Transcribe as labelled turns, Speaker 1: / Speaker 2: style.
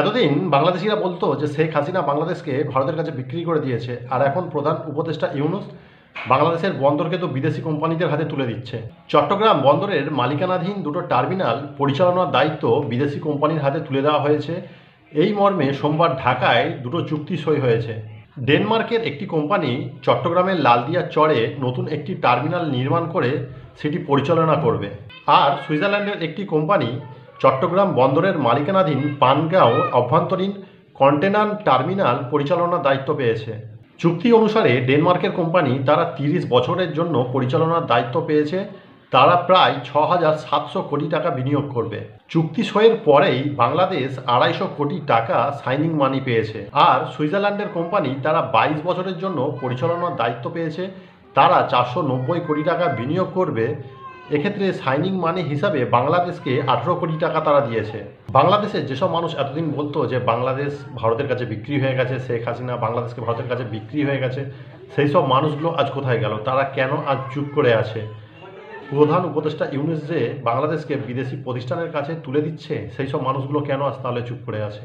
Speaker 1: এতদিন বাংলাদেশিরা বলতো যে শেখ হাসিনা বাংলাদেশকে ভারতের কাছে বিক্রি করে দিয়েছে, আর এখন প্রধান উপদেষ্টা ইউনূস বাংলাদেশের বন্দরকে তো বিদেশি কোম্পানিদের হাতে তুলে দিচ্ছে। চট্টগ্রাম বন্দরের মালিকানাধীন দুটো টার্মিনাল পরিচালনার দায়িত্ব বিদেশি কোম্পানির হাতে তুলে দেওয়া হয়েছে। এই মর্মে সোমবার ঢাকায় দুটো চুক্তি সই হয়েছে। ডেনমার্কের একটি কোম্পানি চট্টগ্রামের লালদিয়া চরে নতুন একটি টার্মিনাল নির্মাণ করে সেটি পরিচালনা করবে, আর সুইজারল্যান্ডের একটি কোম্পানি চট্টগ্রাম বন্দরের মালিকানাধীন পানগাঁও অভ্যন্তরীণ কন্টেনার টার্মিনাল পরিচালনার দায়িত্ব পেয়েছে। চুক্তি অনুসারে ডেনমার্কের কোম্পানি তারা ৩০ বছরের জন্য পরিচালনার দায়িত্ব পেয়েছে। তারা প্রায় ৬,৭০০ কোটি টাকা বিনিয়োগ করবে। চুক্তি সইয়ের পরেই বাংলাদেশ ২৫০ কোটি টাকা সাইনিং মানি পেয়েছে, আর সুইজারল্যান্ডের কোম্পানি তারা ২২ বছরের জন্য পরিচালনার দায়িত্ব পেয়েছে। তারা ৪৯০ কোটি টাকা বিনিয়োগ করবে। এক্ষেত্রে সাইনিং মানি হিসাবে বাংলাদেশকে ১৮ কোটি টাকা তারা দিয়েছে। বাংলাদেশের যেসব মানুষ এতদিন বলতো যে বাংলাদেশ ভারতের কাছে বিক্রি হয়ে গেছে, শেখ হাসিনা বাংলাদেশকে ভারতের কাছে বিক্রি হয়ে গেছে, সেই সব মানুষগুলো আজ কোথায় গেল? তারা কেন আজ চুপ করে আছে? প্রধান উপদেষ্টা ইউনূস যে বাংলাদেশকে বিদেশি প্রতিষ্ঠানের কাছে তুলে দিচ্ছে, সেই সব মানুষগুলো কেন আজ তাহলে চুপ করে আছে?